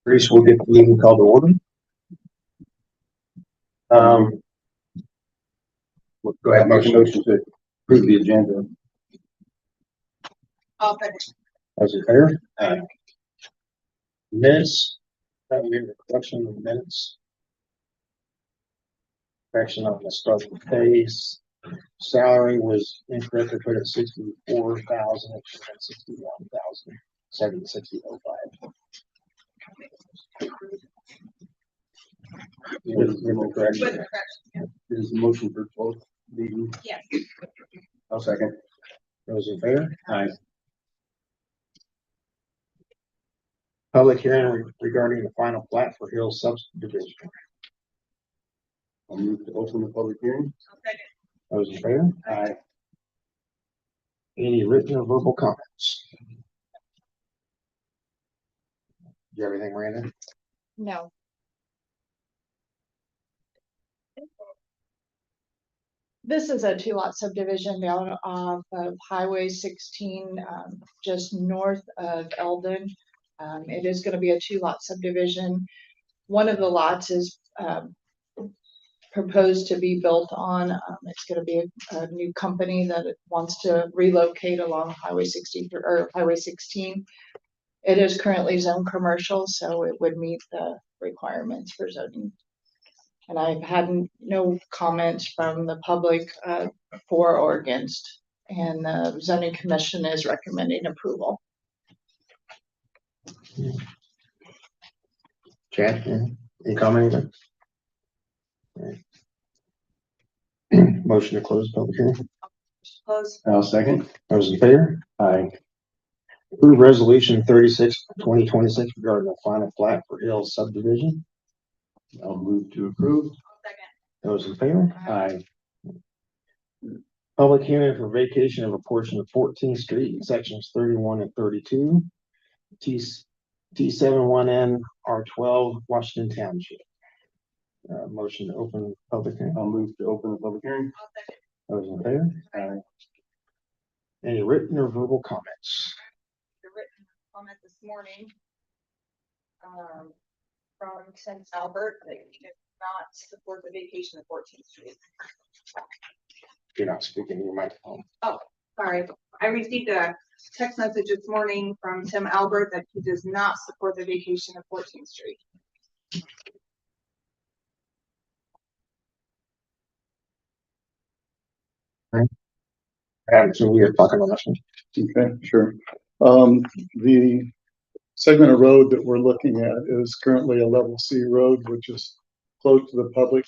Reese will get the meeting called to order. Go ahead, motion to approve the agenda. Those in favor? Aye. Minutes. Correction of minutes. Correction on the starting phase. Salary was incorrectly put at 64,000. It should have been 61,760.05. With the correction. Is the motion for both meetings? Yes. I'll second. Those in favor? Aye. Public hearing regarding the final plat for Hill subdivision. I'll move to open the public hearing. I'll second. Those in favor? Aye. Any written or verbal comments? You have anything, Miranda? No. This is a 2-lot subdivision down off of Highway 16, just north of Eldon. It is going to be a 2-lot subdivision. One of the lots is proposed to be built on. It's going to be a new company that wants to relocate along Highway 60 or Highway 16. It is currently zoned commercial, so it would meet the requirements for zoning. And I've had no comments from the public for or against, and the zoning commission is recommending approval. Chad, any comment? Motion to close public hearing. Close. I'll second. Those in favor? Aye. Approve resolution 36/2026 regarding the final plat for Hill subdivision. I'll move to approve. I'll second. Those in favor? Aye. Public hearing for vacation of a portion of 14th Street in sections 31 and 32. T71N R12 Washington Township. Motion to open public hearing. I'll move to open the public hearing. I'll second. Those in favor? Aye. Any written or verbal comments? The written comment this morning from St. Albert that he did not support the vacation of 14th Street. You're not speaking in your microphone. Oh, sorry. I received a text message this morning from Tim Albert that he does not support the vacation of 14th Street. So we are talking about this one. Okay, sure. The segment of road that we're looking at is currently a level C road, which is closed to the public,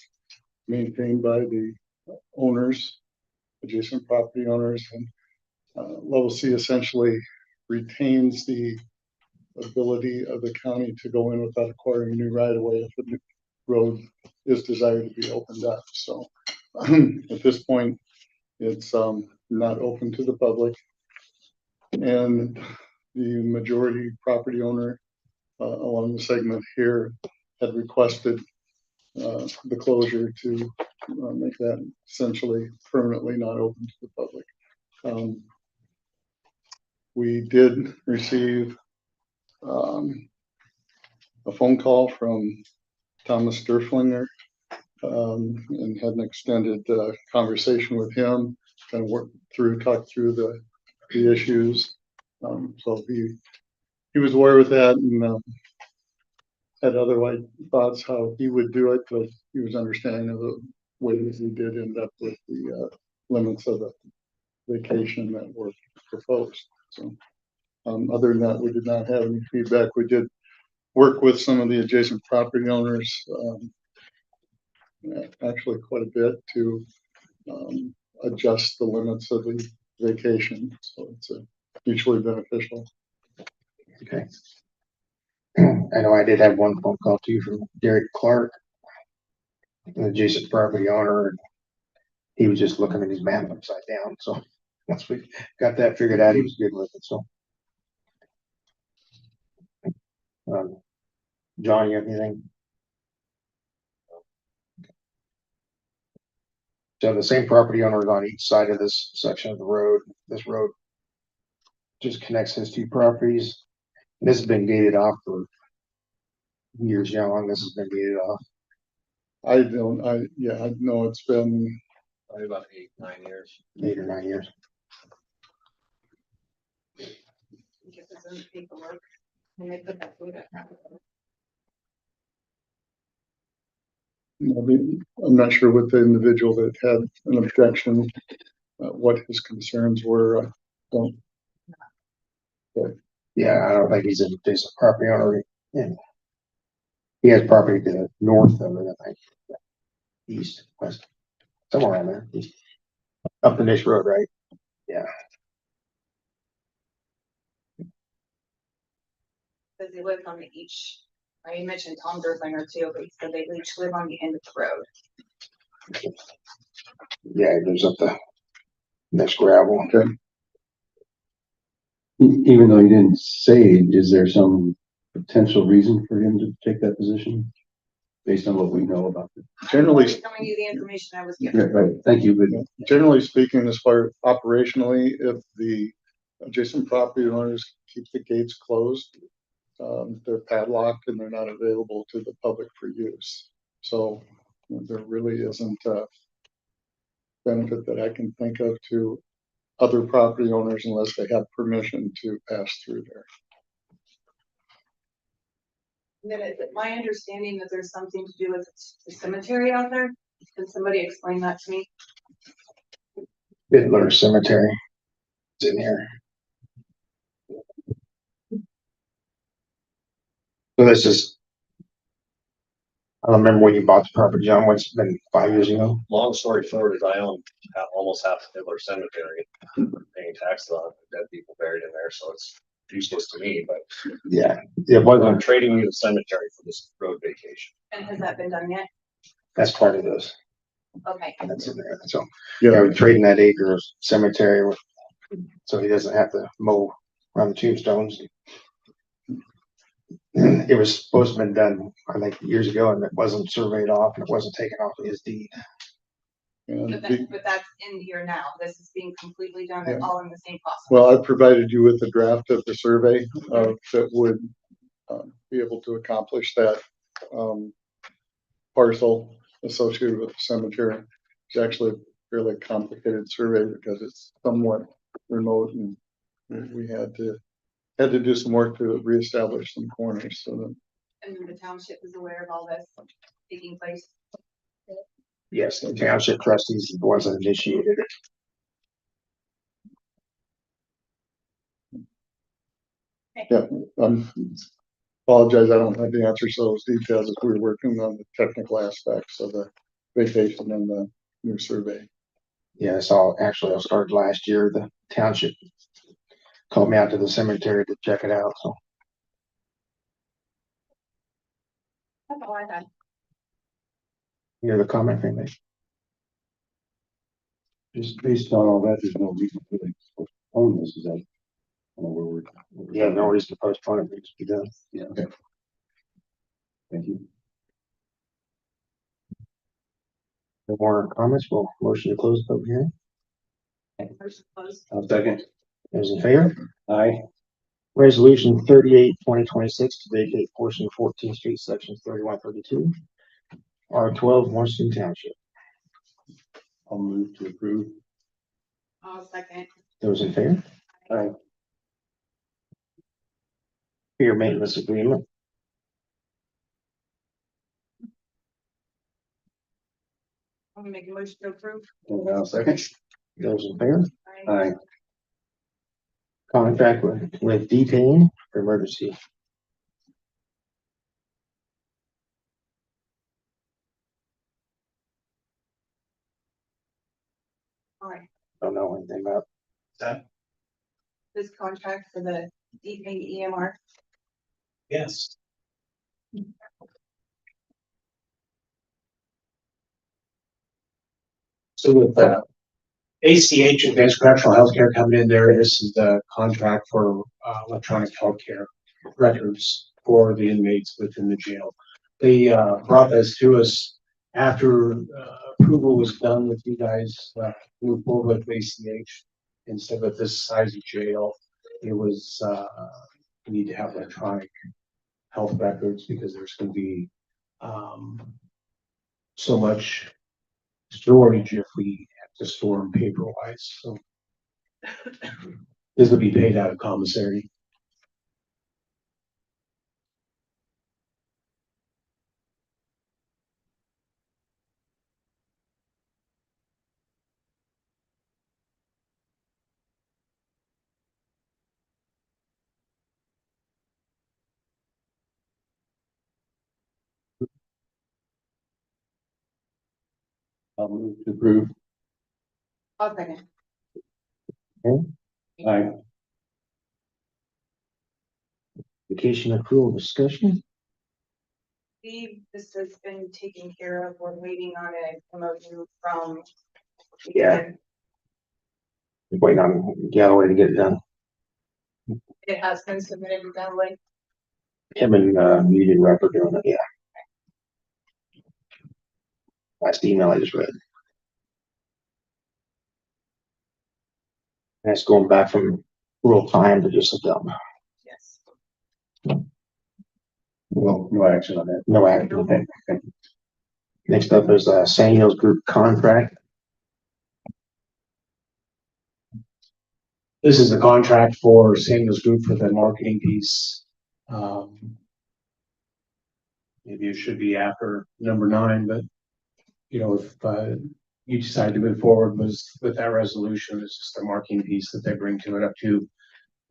maintained by the owners, adjacent property owners, and level C essentially retains the ability of the county to go in without acquiring a new right of way if the new road is desired to be opened up. So at this point, it's not open to the public, and the majority property owner along the segment here had requested the closure to make that essentially permanently not open to the public. We did receive a phone call from Thomas Sturflinger and had an extended conversation with him and talked through the issues. So he was aware of that and had otherwise thoughts how he would do it, but he was understanding of the ways he did end up with the limits of the vacation that were proposed. So other than that, we did not have any feedback. We did work with some of the adjacent property owners, actually quite a bit, to adjust the limits of the vacation. So it's mutually beneficial. Okay. I know I did have one phone call too from Derek Clark, an adjacent property owner. He was just looking at his map upside down. So once we got that figured out, he was good with it. So, John, you have anything? So the same property owners on each side of this section of the road. This road just connects his two properties. This has been gated off for years, how long this has been deeded off. I know it's been, Probably about 8, 9 years. 8 or 9 years. Get this in the paperwork. And they put that with it. I'm not sure what the individual that had an objection, what his concerns were. I don't. Yeah, I don't think he's a decent property owner. And he has property to the north of it, I think. East, west, somewhere around there. East. Up the Nish Road, right? Yeah. Because they live on the each, you mentioned Tom Derlinger too, but he said they each live on the end of the road. Yeah, it goes up the Nish gravel. Okay. Even though he didn't say, is there some potential reason for him to take that position? Based on what we know about it. Generally, I'm telling you the information I was given. Right, thank you, but generally speaking, as far operationally, if the adjacent property owners keep the gates closed, they're padlocked and they're not available to the public for use. So there really isn't a benefit that I can think of to other property owners unless they have permission to pass through there. Then is it my understanding that there's something to do with the cemetery out there? Can somebody explain that to me? Bidler Cemetery. It's in here. So this is, I don't remember when you bought the property, John. What's been 5 years ago? Long story short is I own almost half of Fiddler Cemetery, paying taxes on dead people buried in there, so it's useless to me, but Yeah, it I'm wasn't. trading you the cemetery for this road vacation. And has that been done yet? That's part of this. Okay. That's in there. So Yeah, we're trading that acre of cemetery with, so he doesn't have to mow around the tombstones. It was supposed to have been done, I think, years ago, and it wasn't surveyed off and it wasn't taken off of his deed. and But that's in here now. This is being completely done and Yeah. all in the same process. well, I provided you with a draft of the survey that would be able to accomplish that parcel associated with the cemetery. It's actually a fairly complicated survey because it's somewhat remote and we had to do some work to reestablish some corners. So that, And then the township is aware of all this taking place. Yes, the township trustees are the ones that initiated it. apologize, I don't have the answers to those details as we were working on the technical aspects of the vacation and the new survey. Yeah, I started last year. The township called me out to the cemetery to check it out. So That's all I had. you have a comment from me? just based on all that, there's no reason for them to postpone this, is that? Where we're. Yeah, no reason to postpone it. It needs to be done. Yeah, okay. Thank you. No more comments? Well, motion to close the public hearing. Motion closed. I'll second. Those in favor? Aye. Resolution 38, 2026 to vacate portion of 14th Street, sections 31, 32, R12, Washington Township. I'll move to approve. I'll second. Those in favor? Aye. Pier maintenance agreement. I'm gonna make a motion to approve. And I'll second. Those in favor? Aye. Contract with D-Pain for emergency. All right, Don't know anything about that. this contract for the EMR. Yes. So with ACH, Advanced Correctional Healthcare coming in there, this is the contract for electronic healthcare records for the inmates within the jail. They brought this to us after approval was done with you guys, move forward with ACH. Instead of this size of jail, it was, we need to have electronic health records because there's gonna be, so much storage if we have to store them paper wise, so. This will be paid out of commissary. I'll move to approve. I'll second. Aye. Vacation accrual discussion. Steve, this has been taken care of. We're waiting on a promotion from. Yeah. Waiting on Galloway to get it done. It has been submitted to Galloway. Him and Union Rep are doing it, yeah. Last email I just read. That's going back from real time to just a dump. Yes. Well, no action on that. No action. Okay. Next up is Samuel's Group contract. This is the contract for Samuel's Group for the marketing piece. Maybe it should be after number 9, but you know, if you decide to move forward with that resolution, it's just a marketing piece that they bring to it up to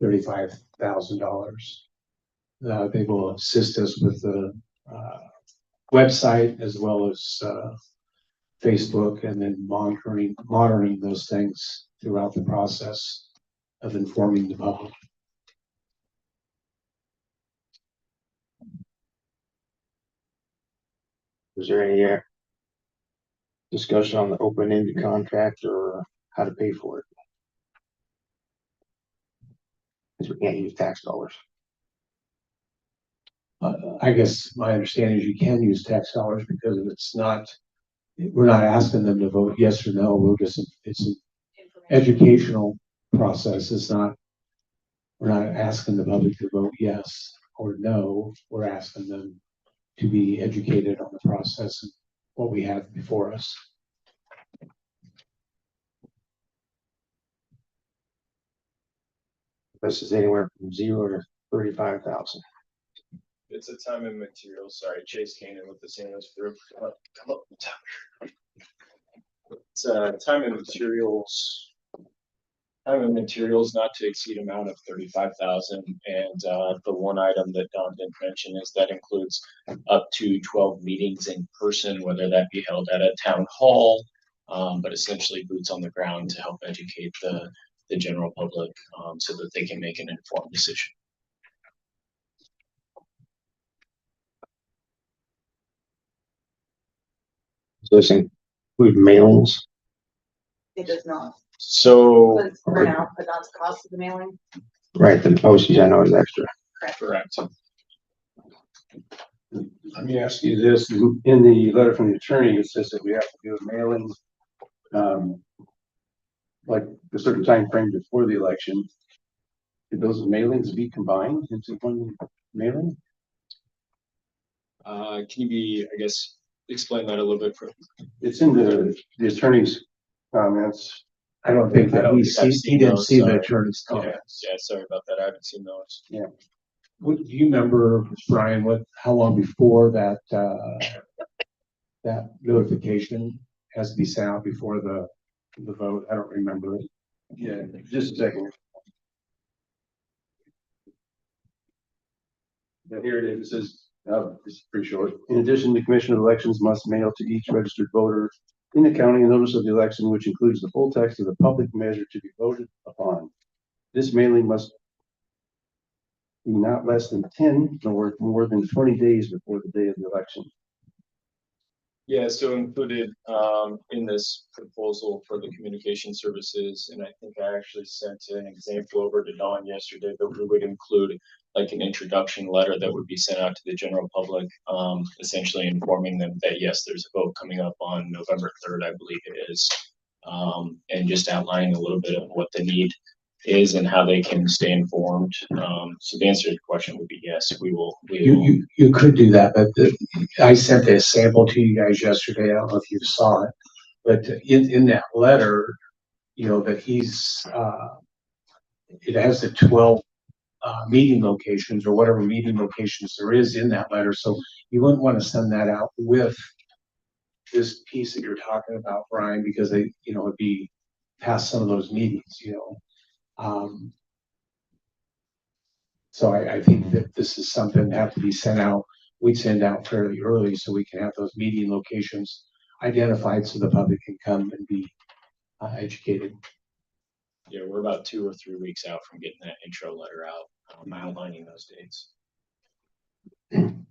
$35,000. They will assist us with the website as well as Facebook, and then monitoring those things throughout the process of informing the public. Was there any discussion on the open-ended contract or how to pay for it? Because we can't use tax dollars. I guess my understanding is you can use tax dollars because we're not asking them to vote yes or no. It's an educational process. We're not asking the public to vote yes or no. We're asking them to be educated on the process and what we have before us. This is anywhere from 0 to 35,000. It's a time and materials. Sorry, Chase Cannon with the Samuels Group. Come up. It's time and materials. Time and materials not to exceed amount of 35,000. And the one item that Don didn't mention is that includes up to 12 meetings in person, whether that be held at a town hall, but essentially boots on the ground to help educate the general public so that they can make an informed decision. So this include mailings, It does not. So, It's for now, but not the cost of the mailing. right? The postage I know is extra. correct. Let me ask you this, in the letter from the attorney, it says that we have to do a mailing, like a certain time frame before the election. Could those mailings be combined into one mailing? Can you I guess, explain that a little bit for? It's in the attorney's comments. I don't think that he didn't see the attorney's Yeah, comments. yeah, sorry about that. I haven't seen those. Do you remember, Brian, how long before that notification has to be sent out before the vote? I don't remember it. Yeah, just a second. Yeah, here it is. It says, it's pretty short. In addition, the Commission of Elections must mail to each registered voter in the county a notice of the election, which includes the full text of the public measure to be voted upon. This mailing must be not less than 10 nor more than 20 days before the day of the election. Yeah, so included in this proposal for the communication services, and I think I actually sent an example over to Dawn yesterday, but we would include like an introduction letter that would be sent out to the general public, essentially informing them that yes, there's a vote coming up on November 3rd, I believe it is, and just outlining a little bit of what the need is and how they can stay informed. So the answer to your question would be yes, we will. You could do that, but I sent a sample to you guys yesterday. I don't know if you saw it, but in that letter, that it has the 12 meeting locations or whatever meeting locations there is in that letter. So you wouldn't want to send that out with this piece that you're talking about, Brian, because it'd be past some of those meetings, Um, so I think that this is something that have to be sent out. We'd send out fairly early so we can have those meeting locations identified so the public can come and be educated. Yeah, we're about 2 or 3 weeks out from getting that intro letter out, outlining those dates. And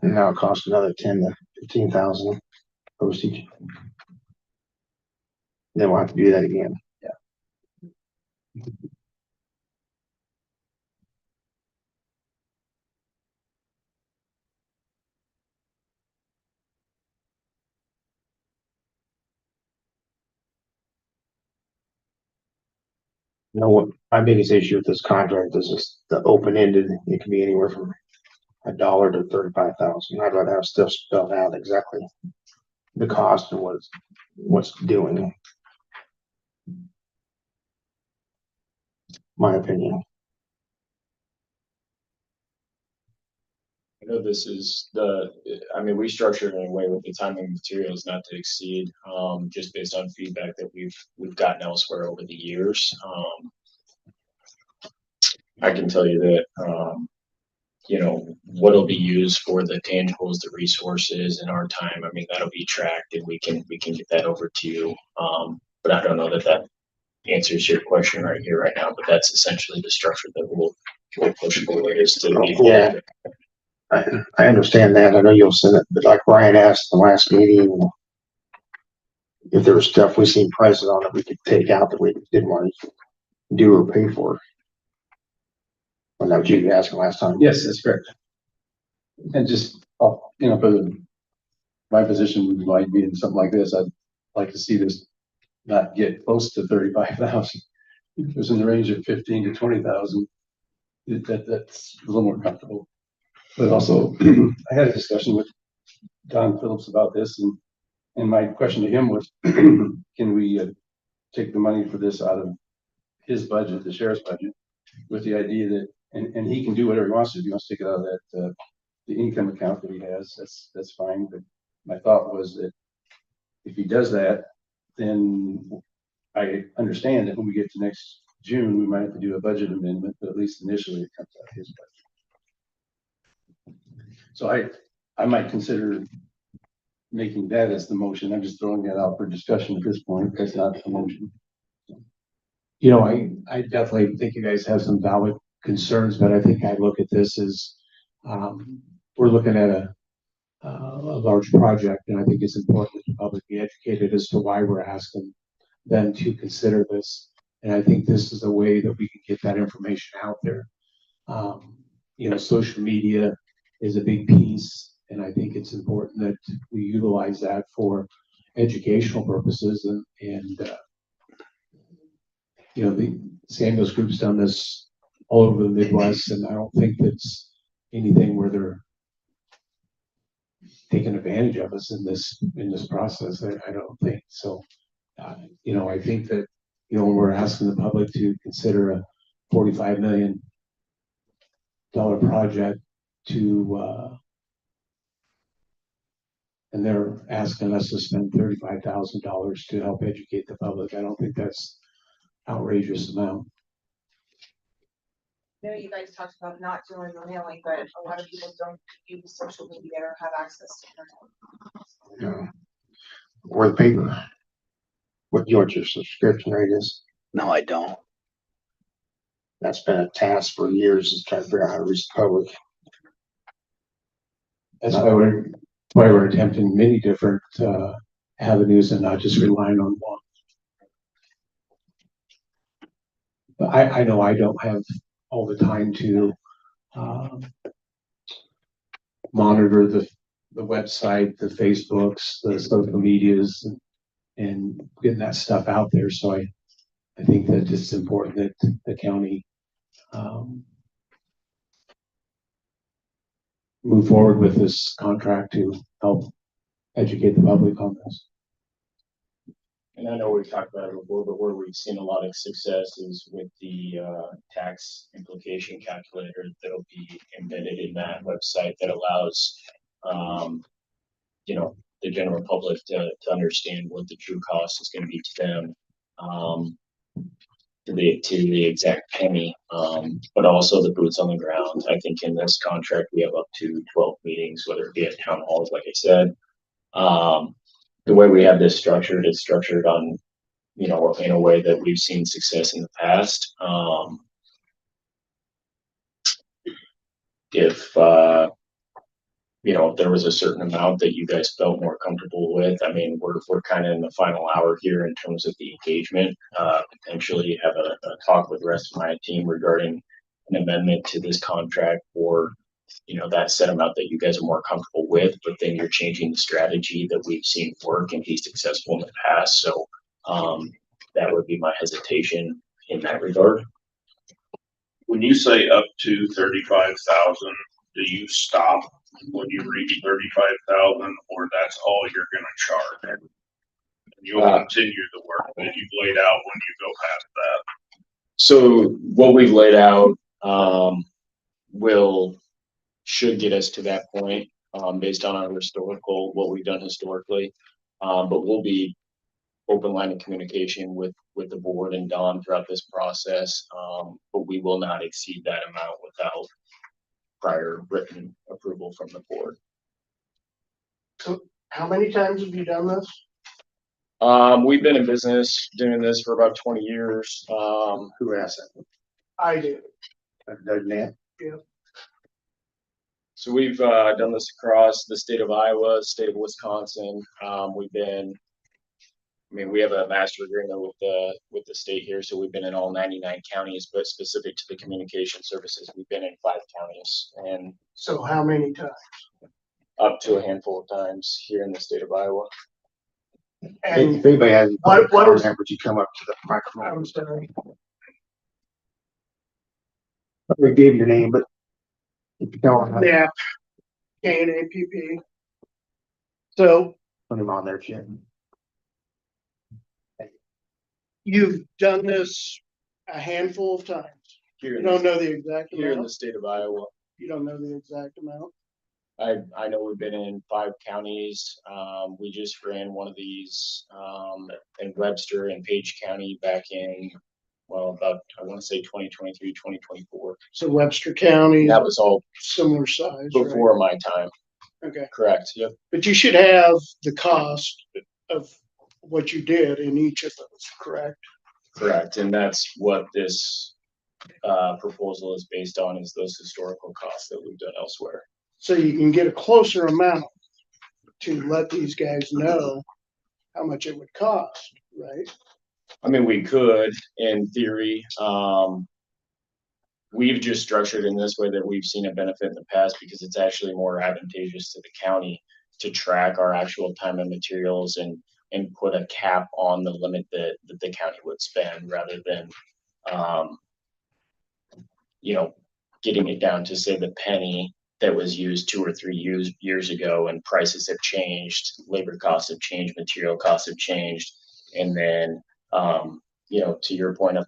now it costs another 10 to 15,000 postage. Then we'll have to do that again. You know what, my biggest issue with this contract is just the open-ended. It can be anywhere from $1 to 35,000. I'd rather have stuff spelled out exactly the cost and what's doing. My opinion. I know this is we structured it in a way with the timing materials not to exceed, just based on feedback that we've gotten elsewhere over the years. I can tell you that, what'll be used for the tangibles, the resources and our time. I mean, that'll be tracked and we can get that over to you. But I don't know that answers your question right here, right now, but that's essentially the structure that we'll push forward is to be. Yeah. I understand that. I know you'll send it, but like Ryan asked in the last meeting, if there was stuff we seen prices on it, we could take out that we didn't want to do or pay for. Well, that was you asking last time. Yes, that's correct. And just, for my position might be in something like this, I'd like to see this not get close to 35,000. If it was in the range of 15 to 20,000, that's a little more comfortable. But also, I had a discussion with Don Phillips about this, and my question to him was, can we take the money for this out of his budget, the sheriff's budget, with the idea that, and he can do whatever he wants to. If he wants to take it out of that the income account that he has, that's fine. But my thought was that if he does that, then I understand that when we get to next June, we might have to do a budget amendment, but at least initially it comes out of his budget. So I might consider making that as the motion. I'm just throwing that out for discussion at this point. That's not the motion. I definitely think you guys have some valid concerns, but I think I look at this as we're looking at a large project, and I think it's important that the public be educated as to why we're asking them to consider this. And I think this is a way that we can get that information out there. Social media is a big piece, and I think it's important that we utilize that for educational purposes. And the Samuels Group's done this all over the Midwest, and I don't think that's anything where they're taking advantage of us in this process. I don't think so. I think that when we're asking the public to consider a $45 million project and they're asking us to spend $35,000 to help educate the public. I don't think that's outrageous amount. I know you guys talked about not doing the mailing, but a lot of people don't use social media or have access to internet. Or the paper. What your subscription rate is? No, I don't. That's been a task for years, is trying to figure out how to reach the public. That's why we're attempting many different avenues and not just relying on one. But I know I don't have all the time to monitor the website, the Facebooks, the social medias, and getting that stuff out there. So I think that it's important that the county move forward with this contract to help educate the public on this. And I know we've talked about it before, but where we've seen a lot of success is with the tax implication calculator that'll be embedded in that website that allows you know, the general public to understand what the true cost is gonna be to them. To the exact penny, but also the boots on the ground. I think in this contract, we have up to 12 meetings, whether it be at town halls, like I said. The way we have this structured, it's structured on, you know, in a way that we've seen success in the past. If you know, if there was a certain amount that you guys felt more comfortable with, I mean, we're kind of in the final hour here in terms of the engagement. Potentially have a talk with the rest of my team regarding an amendment to this contract for, you know, that set amount that you guys are more comfortable with, but then you're changing the strategy that we've seen work and be successful in the past. So that would be my hesitation in that regard. When you say up to 35,000, do you stop when you reach 35,000, or that's all you're gonna charge? And you'll continue the work that you've laid out when you go past that. So what we've laid out should get us to that point based on our historical, what we've done historically. But we'll be open line of communication with the board and Don throughout this process. But we will not exceed that amount without prior written approval from the board. So how many times have you done this? We've been in business doing this for about 20 years. Who asked that? I do. Doesn't it? So we've done this across the state of Iowa, state of Wisconsin. We have a master agreement with the state here, so we've been in all 99 counties, but specific to the communication services, we've been in 5 counties and So how many times? up to a handful of times here in the state of Iowa. And If anybody has any what comment, is- would you come up to the microphone? I'm sorry. We gave your name, but if you don't, NAP, KNAPP. So put him on there, Jim. you've done this a handful of times. Here You in don't know the exact here in the amount. state of Iowa. You don't know the exact amount. I know we've been in 5 counties. We just ran one of these in Webster and Page County back in, well, about, I want to say 2023, 2024. So Webster County, That was all similar size, right? before my time. Okay, Correct. Yep. but you should have the cost of what you did in each of those, correct? Correct. And that's what this proposal is based on, is those historical costs that we've done elsewhere. So you can get a closer amount to let these guys know how much it would cost, right? I mean, we could, in theory. We've just structured in this way that we've seen a benefit in the past because it's actually more advantageous to the county to track our actual time and materials and put a cap on the limit that the county would spend rather than, you know, getting it down to say the penny that was used 2 or 3 years ago, and prices have changed, labor costs have changed, material costs have changed. And then, you know, to your point of,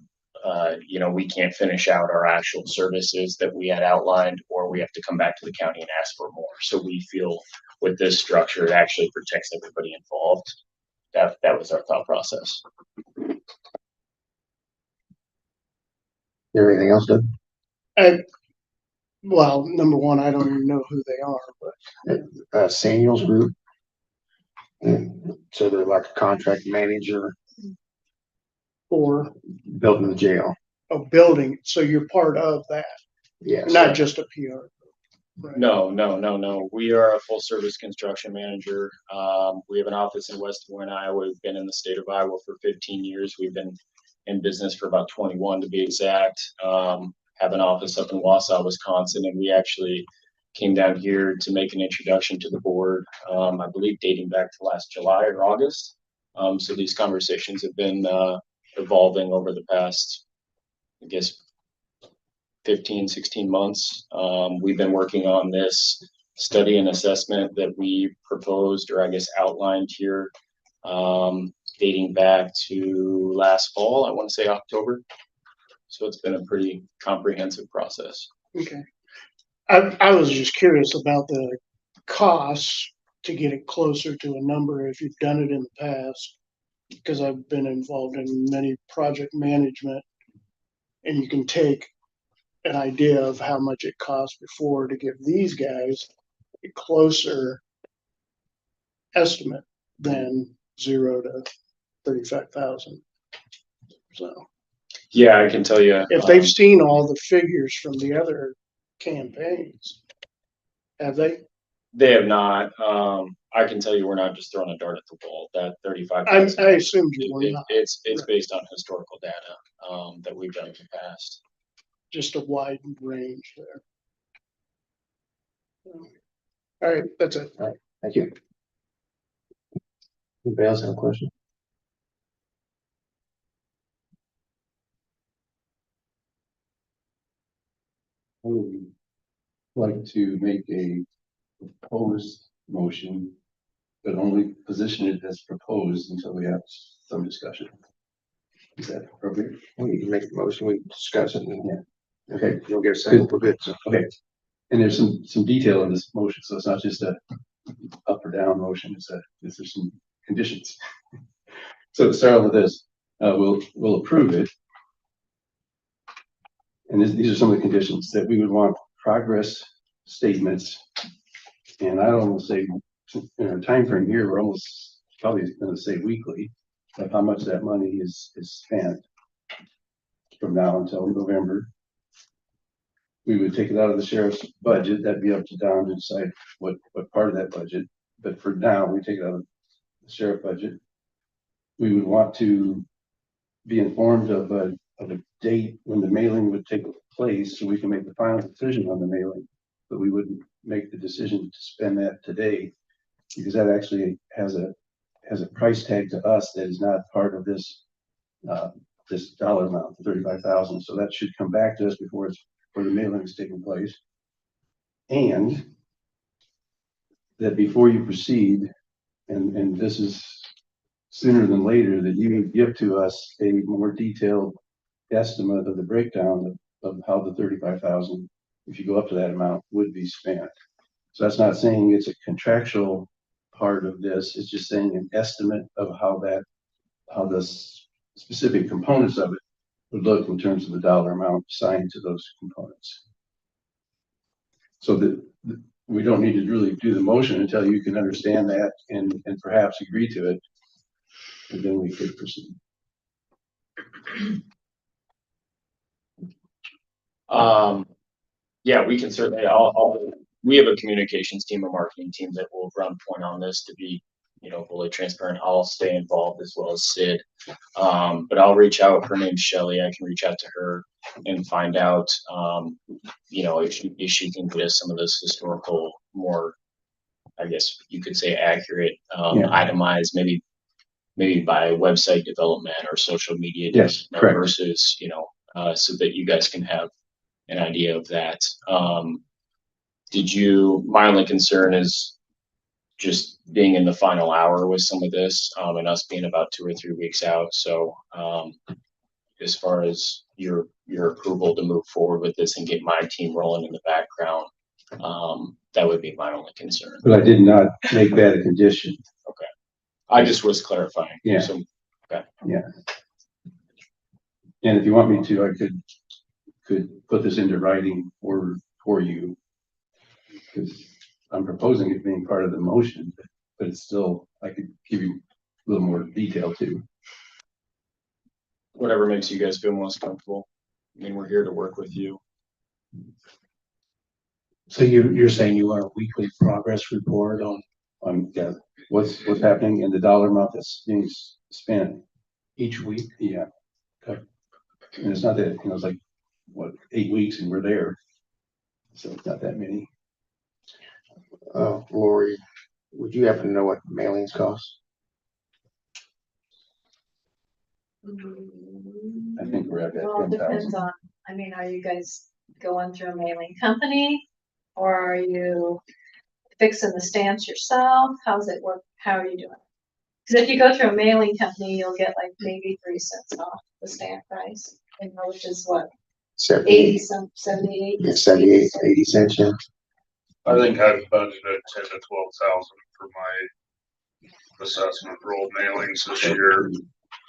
you know, we can't finish out our actual services that we had outlined, or we have to come back to the county and ask for more. So we feel with this structure, it actually protects everybody involved. That was our thought process. Anything else, Doug? Well, number one, I don't even know who they are, but Samuel's group. And so they're like a contract manager for building the jail. a building, so you're part of that, Yes. not just a PR. Right? No. We are a full service construction manager. We have an office in West Des Moines, Iowa. We've been in the state of Iowa for 15 years. We've been in business for about 21 to be exact. Have an office up in Wausau, Wisconsin, and we actually came down here to make an introduction to the board, I believe dating back to last July or August. So these conversations have been evolving over the past, I guess, 15, 16 months. We've been working on this study and assessment that we proposed, or I guess outlined here, dating back to last fall, I want to say October. So it's been a pretty comprehensive process. Okay. I was just curious about the costs to get it closer to a number if you've done it in the past. Because I've been involved in many project management, and you can take an idea of how much it cost before to give these guys a closer estimate than 0 to 35,000. So Yeah, I can tell you. if they've seen all the figures from the other campaigns, have they? They have not. I can tell you we're not just throwing a dart at the wall. That 35,000. I assumed you were not. It's based on historical data that we've done in the past. Just a wide range there. All right, that's it. Thank you. Anybody else have a question? I would like to make a proposed motion, but only position it as proposed until we have some discussion. Is that appropriate? We can make the motion, we discuss it, and Yeah. Okay. you'll get a second for good, so. Okay. And there's some detail in this motion, so it's not just a up or down motion, there's some conditions. So to start with this, we'll approve it. And these are some of the conditions that we would want: progress statements. And I don't want to say in our time frame here, we're almost probably going to say weekly of how much that money is spent from now until November. We would take it out of the sheriff's budget. That'd be up to Don to decide what part of that budget. But for now, we take it out of the sheriff budget. We would want to be informed of a date when the mailing would take place, so we can make the final decision on the mailing. But we wouldn't make the decision to spend that today, because that actually has a price tag to us that is not part of this this dollar amount, 35,000. So that should come back to us before the mailing is taking place. And that before you proceed, and this is sooner than later, that you would give to us a more detailed estimate of the breakdown of how the 35,000, if you go up to that amount, would be spent. So that's not saying it's a contractual part of this. It's just saying an estimate of how the specific components of it would look in terms of the dollar amount assigned to those components. So that we don't need to really do the motion until you can understand that and perhaps agree to it, and then we could proceed. Yeah, we can certainly. We have a communications team, a marketing team that will run point on this to be, fully transparent. I'll stay involved as well as Sid. But I'll reach out. Her name's Shelly. I can reach out to her and find out, if she can get us some of this historical, more, I guess you could say, accurate, itemized, maybe by website development or social media development versus, so that you guys can have an idea of that. My only concern is just being in the final hour with some of this, and us being about 2 or 3 weeks out. So, as far as your approval to move forward with this and get my team rolling in the background, that would be my only concern. But I did not make that a condition. Okay. I just was clarifying. Yeah. So, okay. Yeah. And if you want me to, I could put this into writing for you, because I'm proposing it being part of the motion, but it's still, I could give you a little more detail too. Whatever makes you guys feel most comfortable. I mean, we're here to work with you. So you're saying you want a weekly progress report on what's happening and the dollar amount that's being spent each week? Yeah. Okay. And it's not that, it's like, 8 weeks and we're there. So it's not that many. Lori, would you happen to know what mailings cost? I think we're at Well, that it 10,000. depends on, I mean, are you guys going through a mailing company? Or are you fixing the stamps yourself? How's it work? How are you doing? Because if you go through a mailing company, you'll get like maybe 3 cents off the stamp price, you know, which is what, 80 some, 78? Yeah, 78, 80 cents, yeah. I think I've budgeted 10 to 12,000 for my assessment roll mailings this year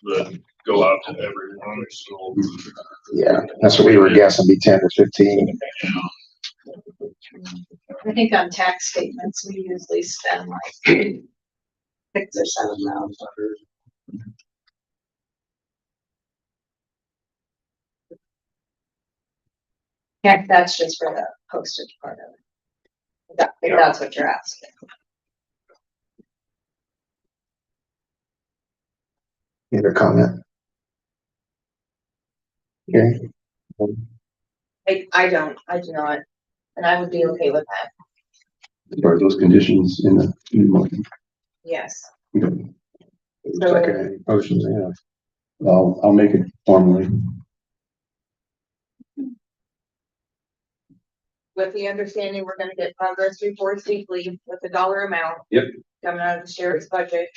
that go out to everyone, so. Yeah, that's what we were guessing, be 10 to 15. I think on tax statements, we usually spend like 6 or 7,000. Yeah, that's just for the postage part of it. If that's what you're asking. Any other comment? Okay. I do not, and I would be okay with that, Are those conditions in the motion? yes. Second, any motions, yeah. I'll make it formally. With the understanding we're gonna get progress reports weekly with the dollar amount. Yep. Coming out of the sheriff's budget.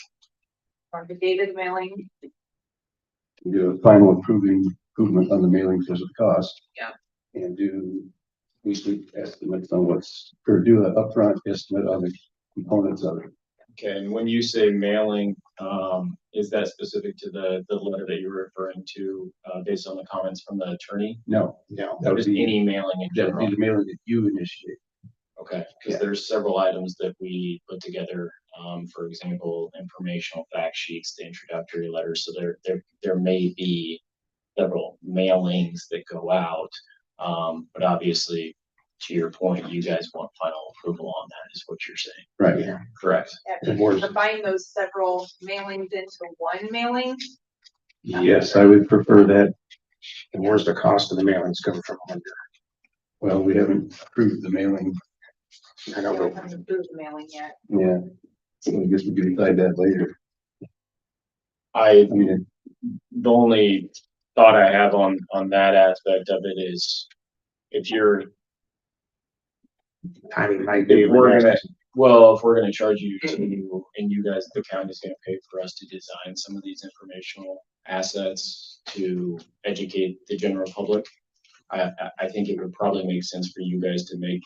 On the date of the mailing, Do a final improvement on the mailing because of cost. Yeah. And do weekly estimates on or do an upfront estimate on the components of it. Okay, and when you say mailing, is that specific to the letter that you're referring to, based on the comments from the attorney? No, No. that would Just be, any mailing in that would general? be the mailing that you initiate. Okay, because Yeah. there's several items that we put together, for example, informational fact sheets, the introductory letters, so there may be several mailings that go out. But obviously, to your point, you guys want final approval on that, is what you're saying. Right. Yeah. Correct. And where's, combine those several mailings into one mailing. Yes, I would prefer that. and where's the cost of the mailings coming from? Well, we haven't approved the mailing. I We know, don't but have to approve the mailing yet. Yeah. So I guess we can decide that later. I I mean, The only thought I have on that aspect of it is, if you're, timing might be. if we're gonna charge you to, and you guys, the county's gonna pay for us to design some of these informational assets to educate the general public. I think it would probably make sense for you guys to make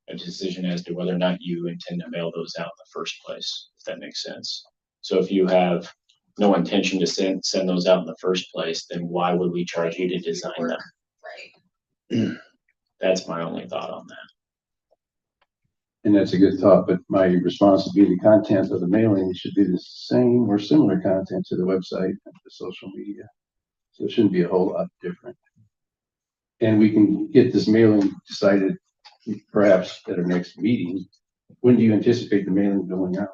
a decision as to whether or not you intend to mail those out in the first place, if that makes sense. So if you have no intention to send those out in the first place, then why would we charge you to design them? Right. That's my only thought on that. and that's a good thought, but my response would be the content of the mailing should be the same or similar content to the website and the social media. So it shouldn't be a whole lot different. And we can get this mailing decided perhaps at our next meeting. When do you anticipate the mailing going out?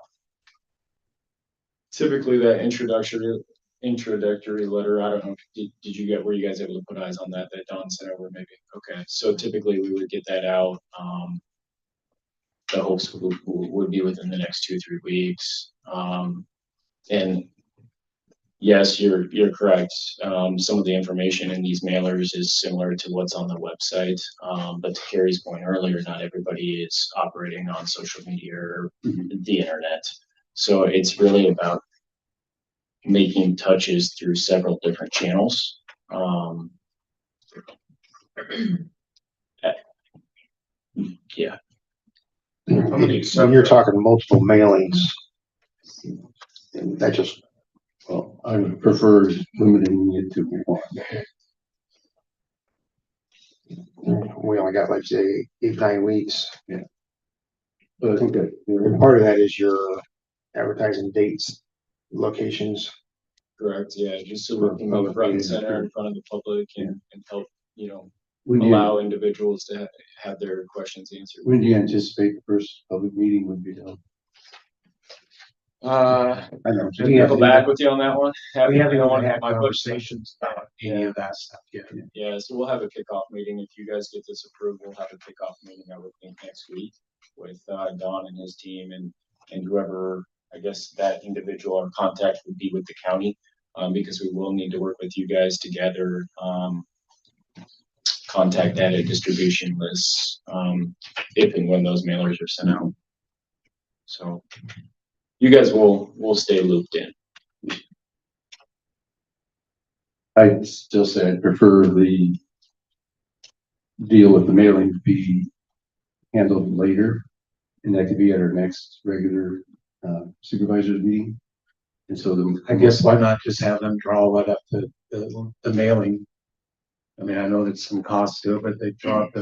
Typically, that introductory letter, I don't know, were you guys able to put eyes on that Don sent over maybe? Okay, so typically we would get that out, the hopes would be within the next 2-3 weeks. And yes, you're correct. Some of the information in these mailers is similar to what's on the website. But to Carrie's point earlier, not everybody is operating on social media or the internet. So it's really about making touches through several different channels. Yeah. So you're talking multiple mailings. That just, Well, I would prefer limiting it to one. we only got like say 8-9 weeks. But I think that, And part of that is your advertising dates, locations. Correct, yeah, just so we can be front and center in front of the public and help, allow individuals to have their questions answered. when do you anticipate the first public meeting would be held? I I don't know. circle back with you on that one. We haven't don't even wanna had have my foot- conversations about any of that stuff yet. Yeah, so we'll have a kickoff meeting. If you guys get this approved, we'll have a kickoff meeting, I would think, next week with Don and his team and whoever, I guess, that individual or contact would be with the county. because we will need to work with you guys together, contact data distribution lists, if and when those mailers are sent out. So you guys will stay looped in. I'd still say I'd prefer the deal with the mailing to be handled later, and that could be at our next regular supervisors meeting. And so I guess why not just have them draw it up the mailing? I mean, I know there's some cost to it, but they draw up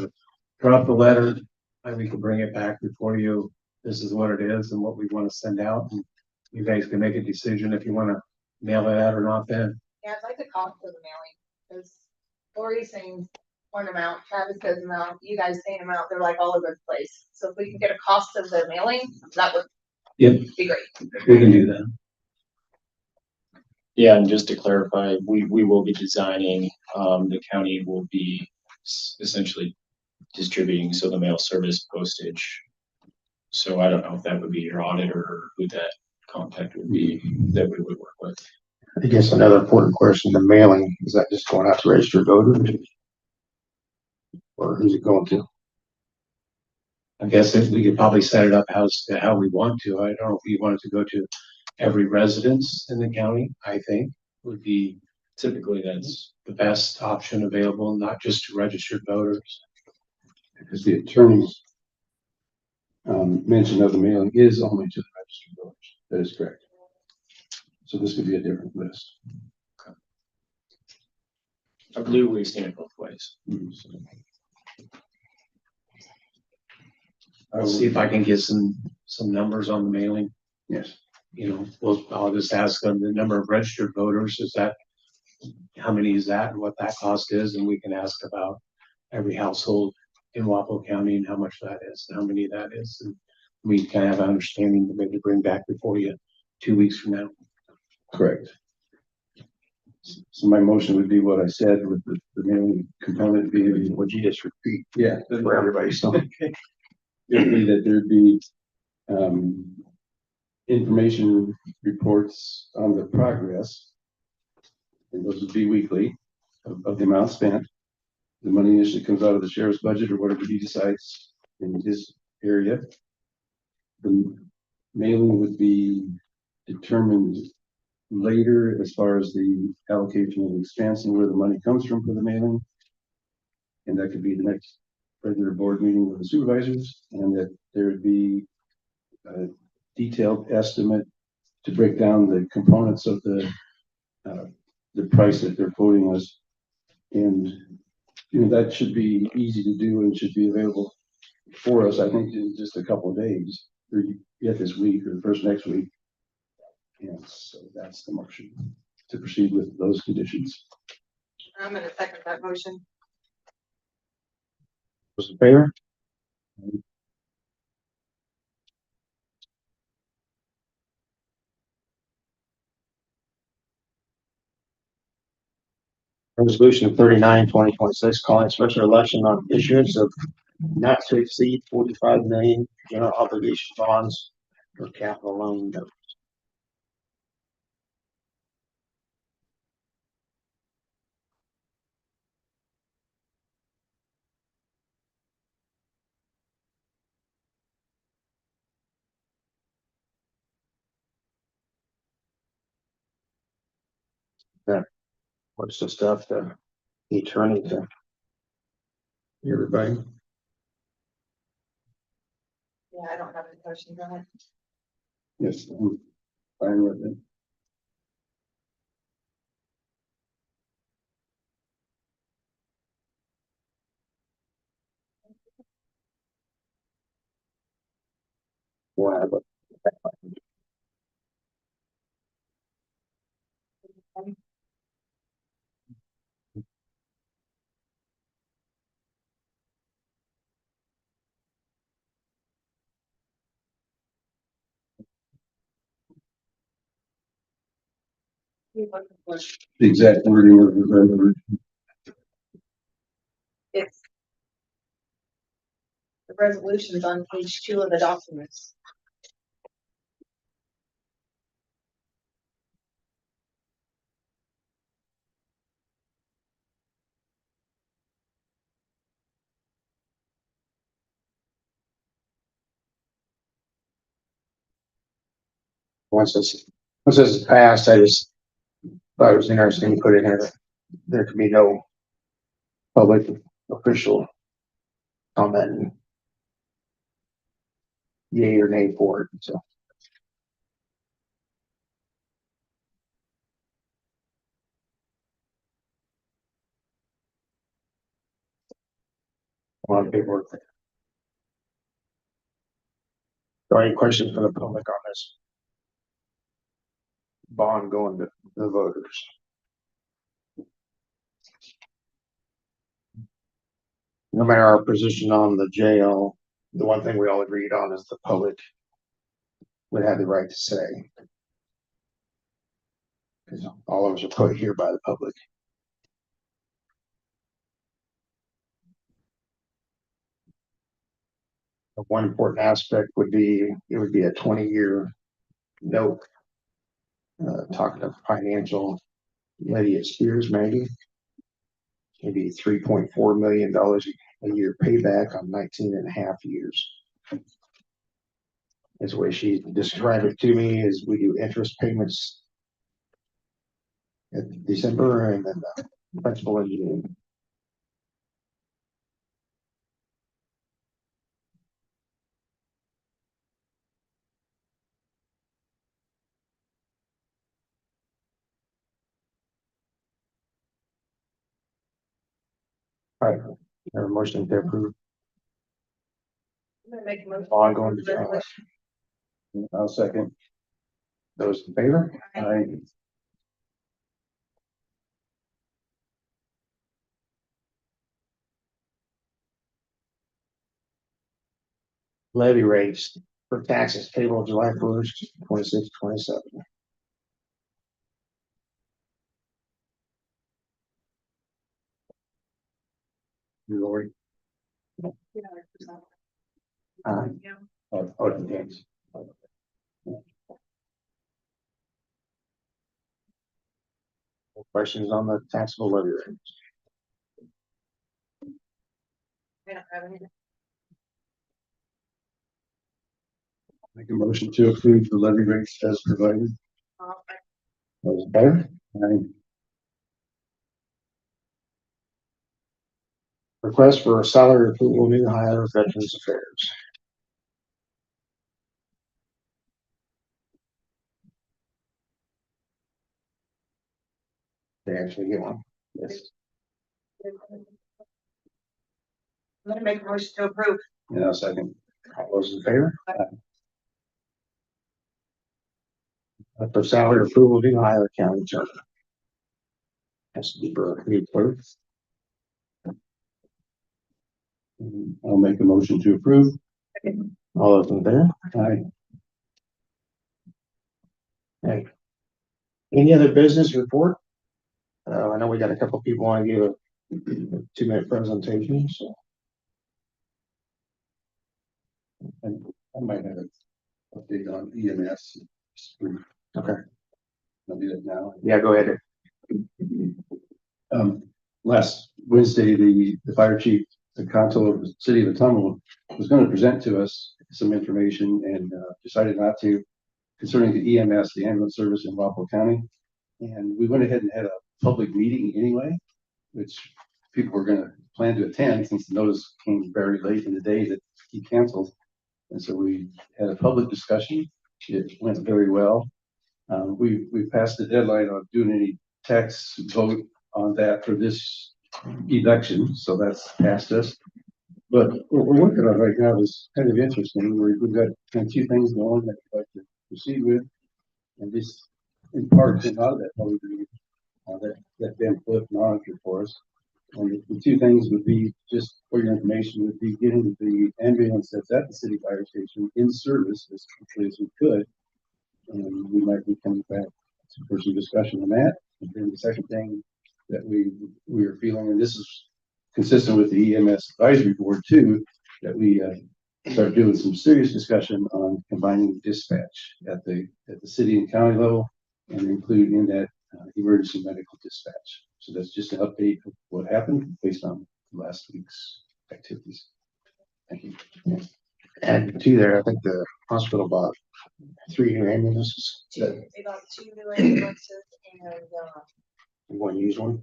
the letter, and we can bring it back before you. This is what it is and what we want to send out, and you guys can make a decision if you want to mail it out or not then. Yeah, I'd like the cost of the mailing, because Lori's saying one amount, Travis says amount, you guys saying amount, they're like all over the place. So if we can get a cost of the mailing, that would Yep. be great. We can do that. Yeah, and just to clarify, we will be designing, the county will be essentially distributing, so the mail service postage. So I don't know if that would be your auditor or who that contact would be that we would work with. I guess another important question, the mailing, is that just going out to registered voters? Or who's it going to? I guess that we could probably set it up how we want to. I don't know if we want it to go to every residence in the county. I think would be Typically, that's the best option available, not just to registered voters. Because the attorney's mention of the mailing is only to the registered voters. That is correct. So this could be a different list. I believe we've seen it both ways. I'll see if I can get some numbers on the mailing. Yes. You know, I'll just ask them the number of registered voters. Is that, how many is that and what that cost is? And we can ask about every household in Wapo County and how much that is and how many that is. And we kind of have an understanding to maybe bring back before you 2 weeks from now. Correct. So my motion would be what I said with the mailing component being Would you just repeat yeah. for everybody? So It would be that there'd be information reports on the progress, and those would be weekly of the amount spent. The money initially comes out of the sheriff's budget or whatever he decides in his area. The mailing would be determined later as far as the allocation of the expense and where the money comes from for the mailing. And that could be the next regular board meeting with the supervisors, and that there would be a detailed estimate to break down the components of the price that they're quoting us. And, you know, that should be easy to do and should be available for us, I think, in just a couple of days, or yet this week or first next week. And so that's the motion to proceed with those conditions. I'm gonna second that motion. was in favor? Resolution of 39/2026, calling special election on issuance of not to exceed 45 million general obligation bonds for capital loan note. What's the stuff the attorney to everybody? Yeah, I don't have any questions on it. Yes, I'm fine with it. Wow, but The exact wording of the resolution. It's the resolution's on page 2 of the documents. once this is passed, I just thought it was interesting to put in here that there could be no public official comment, yay or nay for it, so. A lot of paperwork. So any questions from the public on this bond going to the voters? No matter our position on the jail, the one thing we all agreed on is the public would have the right to say. Because all of us are put here by the public. One important aspect would be, it would be a 20-year note. Talking of financial, Lady at Spears, maybe $3.4 million a year payback on 19 and a half years. That's the way she described it to me, is we do interest payments in December and then the principal in June. All right, our motion to approve I'm gonna make a motion. ongoing jail. Resolution. I'll second. Those in favor? I, Levy rates for taxes payable July 1st, 26, 27. Lori. Yeah. Oh, James. Questions on the taxable levy rates? I don't have any. make a motion to approve the levy rates as provided. Those in favor? I, Request for salary approval, new hire, Veterans Affairs. They actually get one. Yes. I'm gonna make a motion to approve. yeah, I'll second. All those in favor? For salary approval, new hire, county attorney. Has to be for a new clerk. I'll make a motion to approve. All those in favor? I, Hey. Any other business report? I know we got a couple people want to give a 2-minute presentation, so. I might have an update on EMS. Okay. I'll do that now. Yeah, go ahead. Last Wednesday, the fire chief, the consul of the city of Atumwa, was going to present to us some information and decided not to concerning the EMS, the ambulance service in Wappo County. And we went ahead and had a public meeting anyway, which people were going to plan to attend since the notice came very late in the day that he canceled. And so we had a public discussion. It went very well. We passed the deadline on doing any text vote on that for this election, so that's passed us. But what we're working on right now is kind of interesting. We've got kind of 2 things going that we'd like to proceed with, and this in part came out of that public meeting that Ben Cliff monitored for us. And the 2 things would be, just for your information, would be getting the ambulance that's at the city fire station in service as quickly as we could. And we might be coming back for some discussion on that. And then the second thing that we are feeling, and this is consistent with the EMS advisory board too, that we start doing some serious discussion on combining dispatch at the city and county level, and include in that emergency medical dispatch. So that's just an update of what happened based on last week's activities. Thank you. add to there, I think the hospital bought 3 new ambulances, They got 2 new ambulances and, one used one.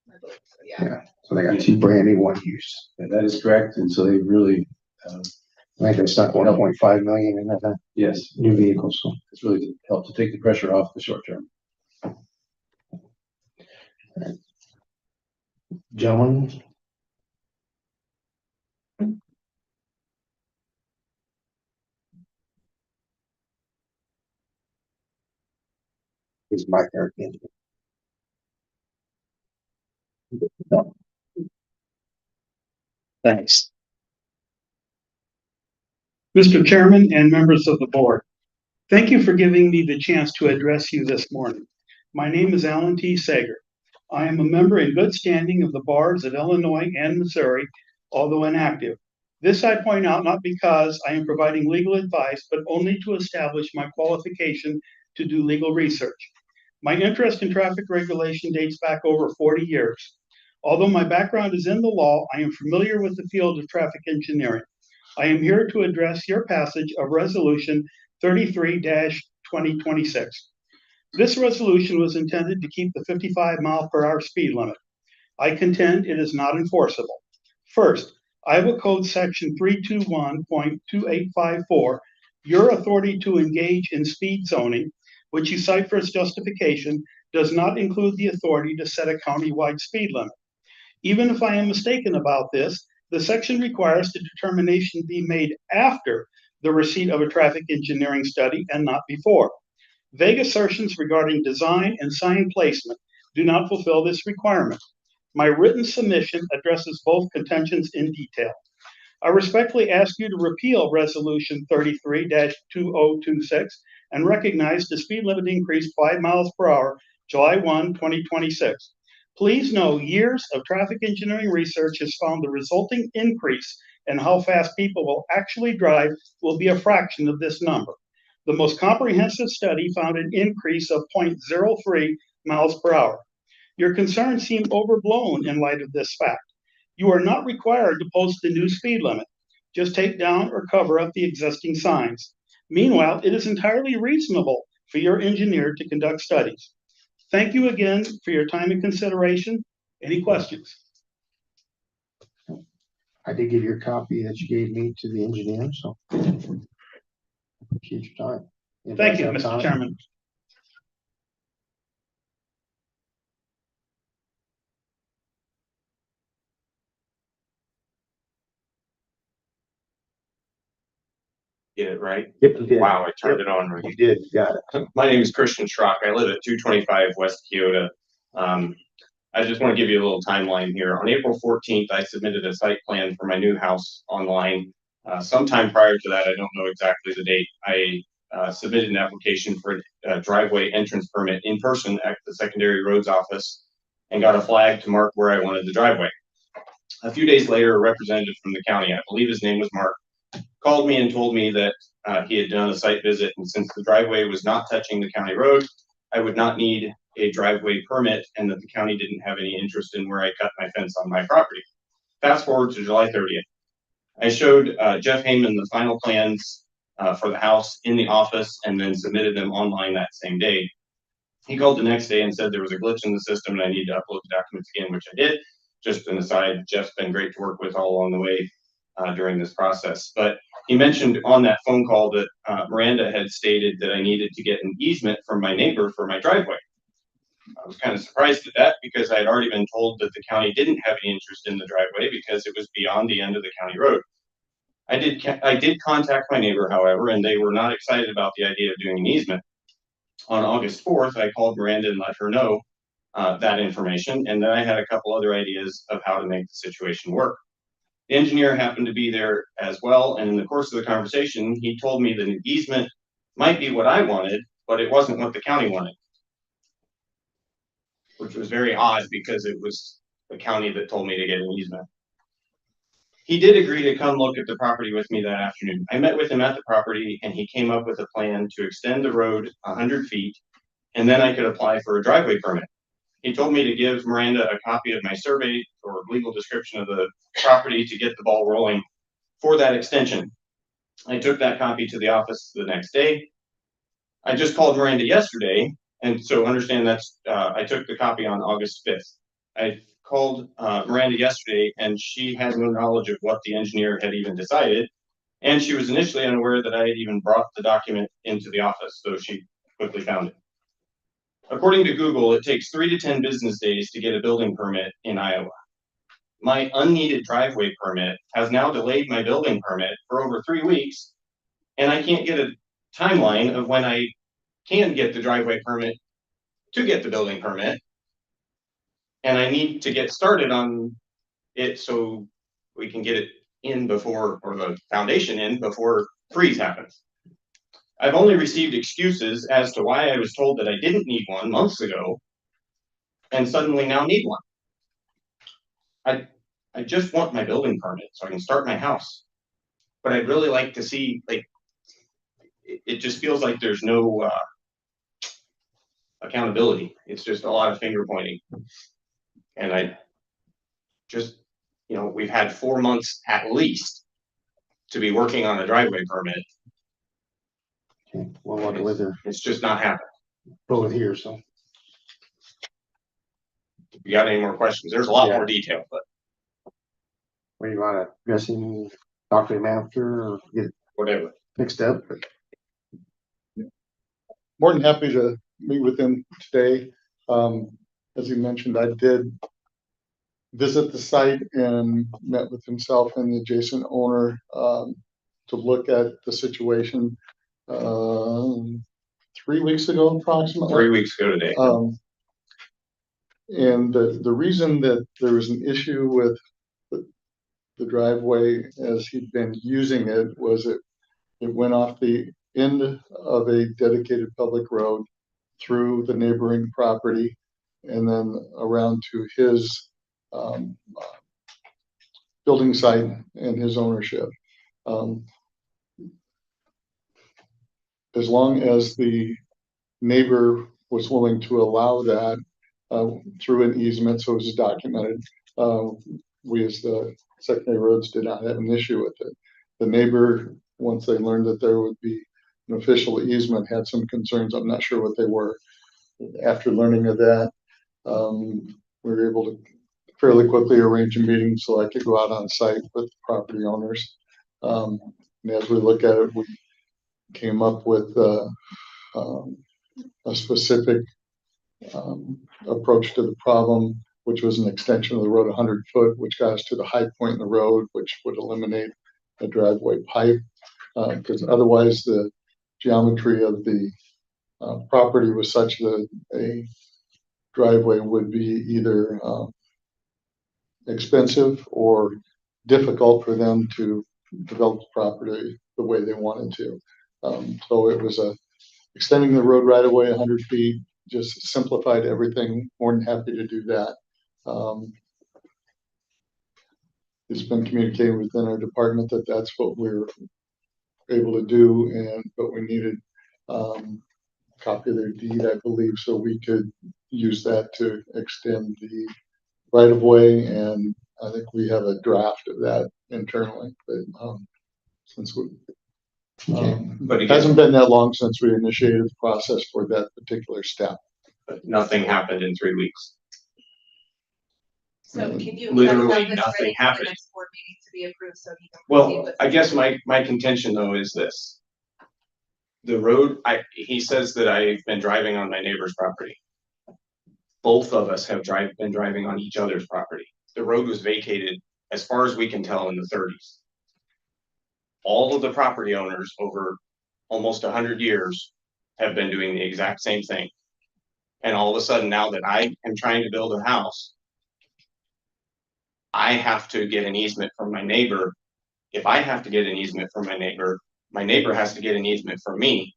I believe so, yeah. So they got 2 brand new, one used. And that is correct. And so they really, I think they stuck 1.5 million in that yes, new vehicle, so. it's really helped to take the pressure off the short term. Gentlemen. Is Mike there again? Thanks. Mr. Chairman and members of the board, thank you for giving me the chance to address you this morning. My name is Alan T. Sager. I am a member in good standing of the bars of Illinois and Missouri, although inactive. This I point out not because I am providing legal advice, but only to establish my qualification to do legal research. My interest in traffic regulation dates back over 40 years. Although my background is in the law, I am familiar with the field of traffic engineering. I am here to address your passage of Resolution 33-2026. This resolution was intended to keep the 55-mile-per-hour speed limit. I contend it is not enforceable. First, Iowa Code Section 321.2854, your authority to engage in speed zoning, which you cite for its justification, does not include the authority to set a county-wide speed limit. Even if I am mistaken about this, the section requires the determination be made after the receipt of a traffic engineering study and not before. Vague assertions regarding design and sign placement do not fulfill this requirement. My written submission addresses both contentions in detail. I respectfully ask you to repeal Resolution 33-2026 and recognize the speed limit increase 5 miles per hour, July 1, 2026. Please know years of traffic engineering research has found the resulting increase in how fast people will actually drive will be a fraction of this number. The most comprehensive study found an increase of 0.03 miles per hour. Your concerns seem overblown in light of this fact. You are not required to post the new speed limit. Just take down or cover up the existing signs. Meanwhile, it is entirely reasonable for your engineer to conduct studies. Thank you again for your time and consideration. Any questions? I did give your copy that you gave me to the engineer, so. Appreciate your time. Thank you, Mr. Chairman. Get it right? Yep, you did. Wow, I turned it on right. You did, you got it. My name is Christian Schrock. I live at 225 West Kyoto. I just want to give you a little timeline here. On April 14th, I submitted a site plan for my new house online. Sometime prior to that, I don't know exactly the date, I submitted an application for a driveway entrance permit in person at the secondary roads office and got a flag to mark where I wanted the driveway. A few days later, a representative from the county, I believe his name was Mark, called me and told me that he had done a site visit, and since the driveway was not touching the county road, I would not need a driveway permit, and that the county didn't have any interest in where I cut my fence on my property. Fast forward to July 30th. I showed Jeff Heyman the final plans for the house in the office and then submitted them online that same day. He called the next day and said there was a glitch in the system and I need to upload the documents again, which I did. Just an aside, Jeff's been great to work with all along the way during this process. But he mentioned on that phone call that Miranda had stated that I needed to get an easement from my neighbor for my driveway. I was kind of surprised at that because I had already been told that the county didn't have any interest in the driveway because it was beyond the end of the county road. I did contact my neighbor, however, and they were not excited about the idea of doing an easement. On August 4th, I called Miranda and let her know that information, and then I had a couple other ideas of how to make the situation work. The engineer happened to be there as well, and in the course of the conversation, he told me that an easement might be what I wanted, but it wasn't what the county wanted, which was very odd because it was the county that told me to get an easement. He did agree to come look at the property with me that afternoon. I met with him at the property and he came up with a plan to extend the road 100 feet and then I could apply for a driveway permit. He told me to give Miranda a copy of my survey or legal description of the property to get the ball rolling for that extension. I took that copy to the office the next day. I just called Miranda yesterday, and so understand that's, I took the copy on August 5th. I called Miranda yesterday, and she had no knowledge of what the engineer had even decided. And she was initially unaware that I had even brought the document into the office, so she quickly found it. According to Google, it takes 3 to 10 business days to get a building permit in Iowa. My unneeded driveway permit has now delayed my building permit for over 3 weeks, and I can't get a timeline of when I can get the driveway permit to get the building permit. And I need to get started on it so we can get it in before, or the foundation in before freeze happens. I've only received excuses as to why I was told that I didn't need one months ago and suddenly now need one. I just want my building permit so I can start my house. But I'd really like to see, like, it just feels like there's no accountability. It's just a lot of finger pointing. And I just, we've had 4 months at least to be working on a driveway permit. Okay, we'll walk with her, It's just not happening. both here, so. If you got any more questions, there's a lot Yeah. more detail, but What do you wanna, address him, talk to him after, or get whatever. fixed up? More than happy to meet with him today. As you mentioned, I did visit the site and met with himself and the adjacent owner, to look at the situation, 3 weeks ago approximately. 3 weeks ago today. And the reason that there was an issue with the driveway as he'd been using it was it went off the end of a dedicated public road through the neighboring property and then around to his building site and his ownership. As long as the neighbor was willing to allow that through an easement, so it was documented, we as the secondary roads did not have an issue with it. The neighbor, once they learned that there would be an official easement, had some concerns. I'm not sure what they were. After learning of that, we were able to fairly quickly arrange a meeting so I could go out on site with the property owners. And as we look at it, we came up with a specific approach to the problem, which was an extension of the road 100 foot, which got us to the high point in the road, which would eliminate a driveway pipe, because otherwise the geometry of the property was such that a driveway would be either expensive or difficult for them to develop the property the way they wanted to. So it was extending the road right away 100 feet, just simplified everything. More than happy to do that. It's been communicated within our department that that's what we're able to do, but we needed a copy of their deed, I believe, so we could use that to extend the right of way. And I think we have a draft of that internally, but since we But it again, hasn't been that long since we initiated the process for that particular step. nothing happened in 3 weeks. So can you? Literally have this nothing ready for the happened. Next board meeting to be approved so he can proceed Well, with. I guess my contention though is this. The road, he says that I've been driving on my neighbor's property. Both of us have been driving on each other's property. The road was vacated, as far as we can tell, in the 30s. All of the property owners over almost 100 years have been doing the exact same thing. And all of a sudden, now that I am trying to build a house, I have to get an easement from my neighbor. If I have to get an easement from my neighbor has to get an easement from me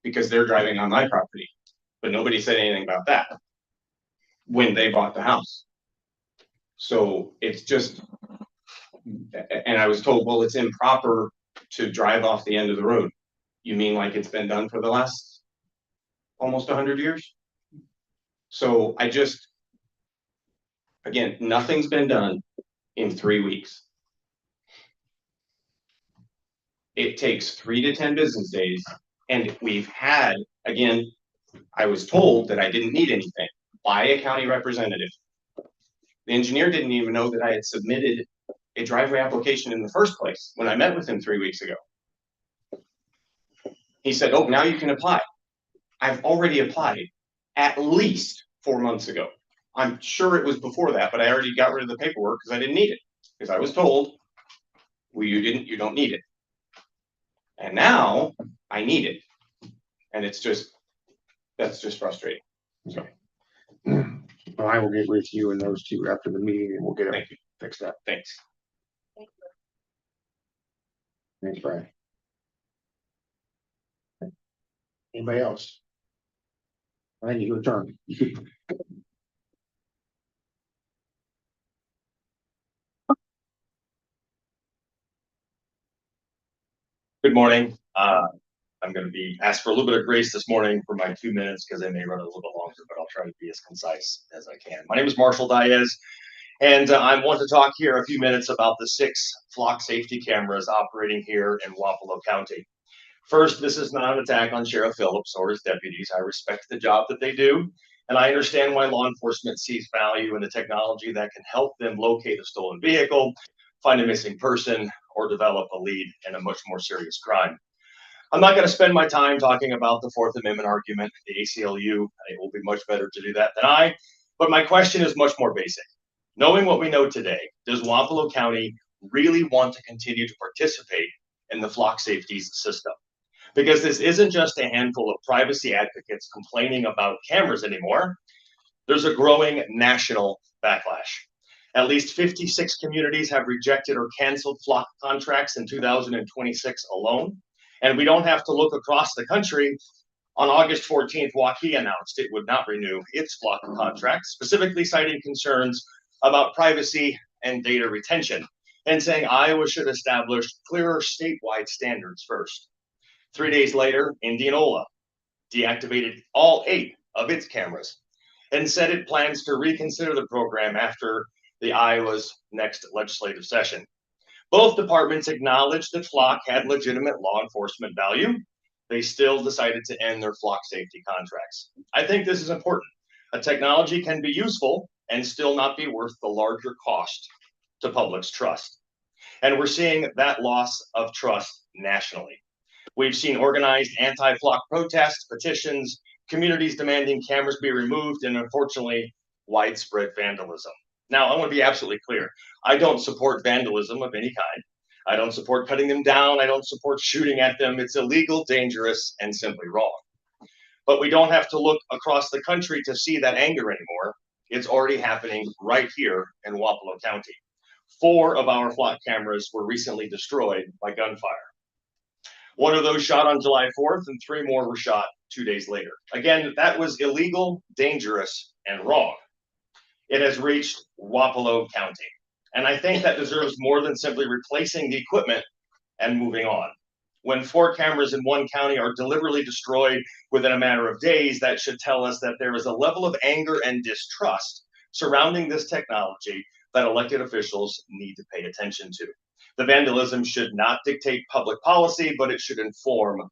because they're driving on my property. But nobody said anything about that when they bought the house. So it's just, and I was told, well, it's improper to drive off the end of the road. You mean like it's been done for the last almost 100 years? So again, nothing's been done in 3 weeks. It takes 3 to 10 business days, and we've had, again, I was told that I didn't need anything by a county representative. The engineer didn't even know that I had submitted a driveway application in the first place when I met with him 3 weeks ago. He said, "Oh, now you can apply." I've already applied at least 4 months ago. I'm sure it was before that, but I already got rid of the paperwork because I didn't need it. Because I was told, well, you don't need it. And now I need it. And that's just frustrating. So, Well, I will get with you and those two after the meeting and we'll get it thank you. fixed up. Thanks. Thanks, Brian. Anybody else? I think your turn. Good morning. I'm going to be asked for a little bit of grace this morning for my 2 minutes because they may run a little bit longer, but I'll try to be as concise as I can. My name is Marshall Diaz, and I want to talk here a few minutes about the 6 flock safety cameras operating here in Wapello County. First, this is not an attack on Sheriff Phillips or his deputies. I respect the job that they do, and I understand why law enforcement sees value in the technology that can help them locate a stolen vehicle, find a missing person, or develop a lead in a much more serious crime. I'm not going to spend my time talking about the Fourth Amendment argument, the ACLU. It will be much better to do that than I. But my question is much more basic. Knowing what we know today, does Wapello County really want to continue to participate in the flock safety system? Because this isn't just a handful of privacy advocates complaining about cameras anymore. There's a growing national backlash. At least 56 communities have rejected or canceled flock contracts in 2026 alone. And we don't have to look across the country. On August 14th, Waukee announced it would not renew its flock contract, specifically citing concerns about privacy and data retention, and saying Iowa should establish clearer statewide standards first. 3 days later, Indianola deactivated all 8 of its cameras and said it plans to reconsider the program after the Iowa's next legislative session. Both departments acknowledged that flock had legitimate law enforcement value. They still decided to end their flock safety contracts. I think this is important. A technology can be useful and still not be worth the larger cost to public's trust. And we're seeing that loss of trust nationally. We've seen organized anti-flock protests, petitions, communities demanding cameras be removed, and unfortunately, widespread vandalism. Now, I want to be absolutely clear. I don't support vandalism of any kind. I don't support cutting them down. I don't support shooting at them. It's illegal, dangerous, and simply wrong. But we don't have to look across the country to see that anger anymore. It's already happening right here in Wapello County. 4 of our flock cameras were recently destroyed by gunfire. 1 of those shot on July 4th, and 3 more were shot 2 days later. Again, that was illegal, dangerous, and wrong. It has reached Wapello County. And I think that deserves more than simply replacing the equipment and moving on. When 4 cameras in one county are deliberately destroyed within a matter of days, that should tell us that there is a level of anger and distrust surrounding this technology that elected officials need to pay attention to. The vandalism should not dictate public policy, but it should inform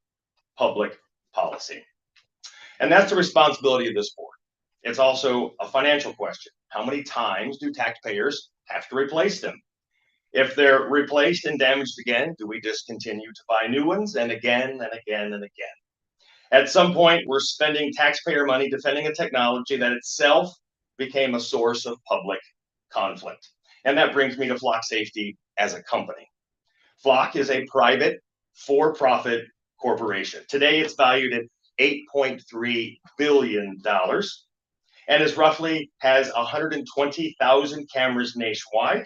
public policy. And that's the responsibility of this board. It's also a financial question. How many times do taxpayers have to replace them? If they're replaced and damaged again, do we just continue to buy new ones and again and again and again? At some point, we're spending taxpayer money defending a technology that itself became a source of public conflict. And that brings me to Flock Safety as a company. Flock is a private, for-profit corporation. Today, it's valued at $8.3 billion and is roughly has 120,000 cameras nationwide,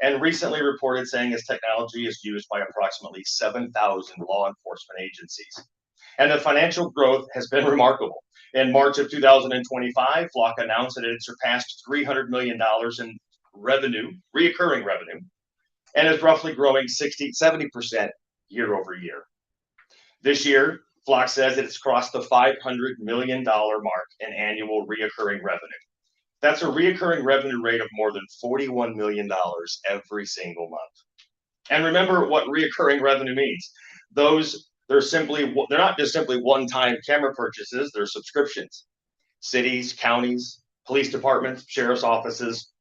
and recently reported saying its technology is used by approximately 7,000 law enforcement agencies. And the financial growth has been remarkable. In March of 2025, Flock announced that it had surpassed $300 million in revenue, reoccurring revenue, and is roughly growing 70% year over year. This year, Flock says that it's crossed the $500 million mark in annual reoccurring revenue. That's a reoccurring revenue rate of more than $41 million every single month. And remember what reoccurring revenue means. they're not just simply one-time camera purchases, they're subscriptions. Cities, counties, police departments, sheriff's offices,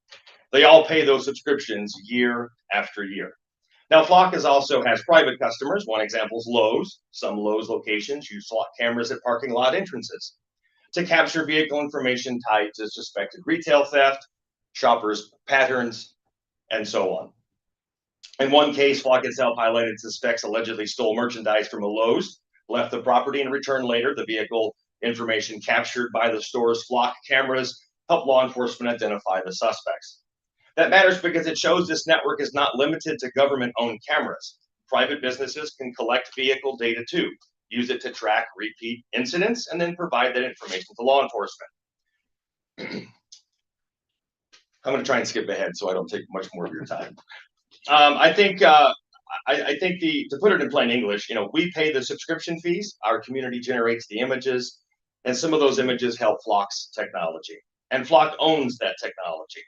they all pay those subscriptions year after year. Now, Flock also has private customers. One example is Lowe's. Some Lowe's locations use SWAT cameras at parking lot entrances to capture vehicle information tied to suspected retail theft, shoppers' patterns, and so on. In one case, Flock itself highlighted suspects allegedly stole merchandise from a Lowe's, left the property, and returned later. The vehicle information captured by the store's Flock cameras helped law enforcement identify the suspects. That matters because it shows this network is not limited to government-owned cameras. Private businesses can collect vehicle data too, use it to track repeat incidents, and then provide that information to law enforcement. I'm going to try and skip ahead so I don't take much more of your time. I think to put it in plain English, we pay the subscription fees. Our community generates the images, and some of those images help Flock's technology, and Flock owns that technology.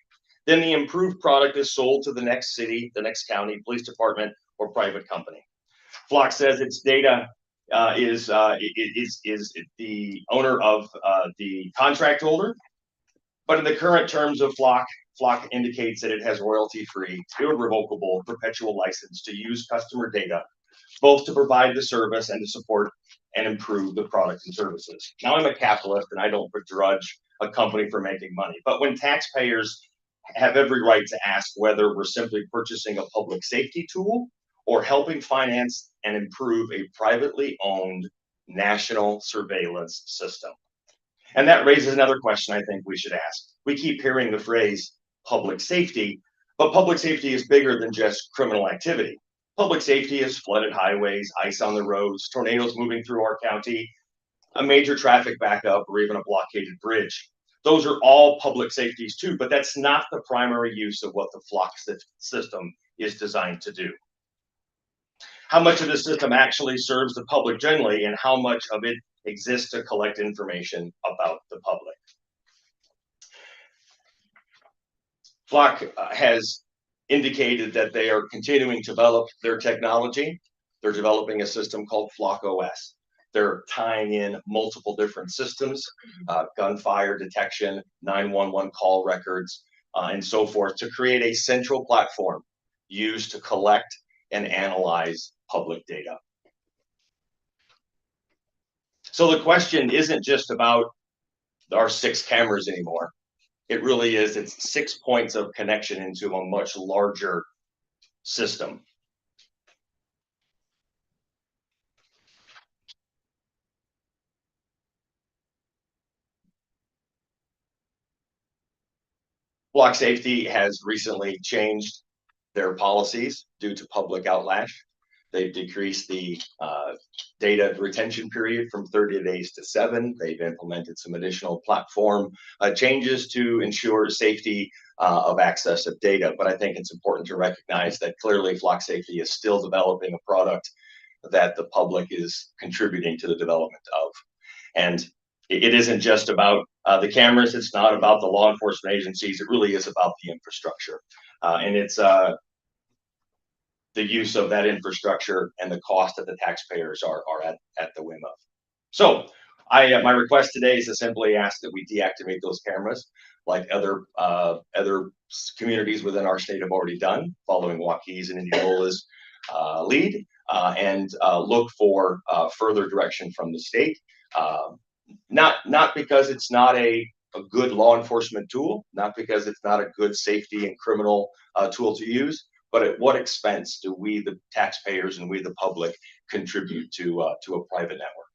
Then the improved product is sold to the next city, the next county, police department, or private company. Flock says its data is the owner of the contract holder, but in the current terms of Flock indicates that it has royalty-free, irrevocable, perpetual license to use customer data, both to provide the service and to support and improve the products and services. Now, I'm a capitalist and I don't begrudge a company for making money, but when taxpayers have every right to ask whether we're simply purchasing a public safety tool or helping finance and improve a privately owned national surveillance system. And that raises another question I think we should ask. We keep hearing the phrase public safety, but public safety is bigger than just criminal activity. Public safety is flooded highways, ice on the roads, tornadoes moving through our county, a major traffic backup, or even a blockaded bridge. Those are all public safeties too, but that's not the primary use of what the Flock system is designed to do. How much of the system actually serves the public generally, and how much of it exists to collect information about the public? Flock has indicated that they are continuing to develop their technology. They're developing a system called Flock OS. They're tying in multiple different systems, gunfire detection, 911 call records, and so forth, to create a central platform used to collect and analyze public data. So the question isn't just about our 6 cameras anymore. It really is, it's 6 points of connection into a much larger system. Flock Safety has recently changed their policies due to public outlash. They've decreased the data retention period from 30 days to 7. They've implemented some additional platform changes to ensure safety of access of data. But I think it's important to recognize that clearly Flock Safety is still developing a product that the public is contributing to the development of. And it isn't just about the cameras. It's not about the law enforcement agencies. It really is about the infrastructure. And it's the use of that infrastructure and the cost that the taxpayers are at the whim of. So my request today is to simply ask that we deactivate those cameras like other communities within our state have already done, following Waukees and Indianola's lead, and look for further direction from the state. Not because it's not a good law enforcement tool, not because it's not a good safety and criminal tool to use, but at what expense do we, the taxpayers, and we, the public, contribute to a private network?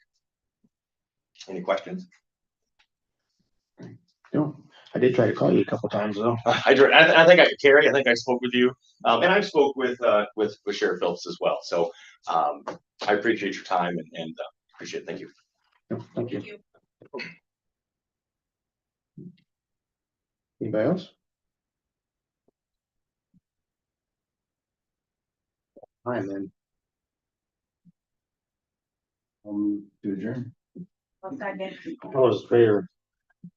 Any questions? No, I did try to call you a couple times though. I think Carrie, I think I spoke with you, and I spoke with Sheriff Phillips as well. So I appreciate your time and appreciate it. Thank you. No, thank you. Anybody else? Fine then. To adjourn. All those in favor?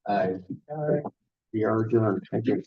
Aye. We are adjourned. Thank you.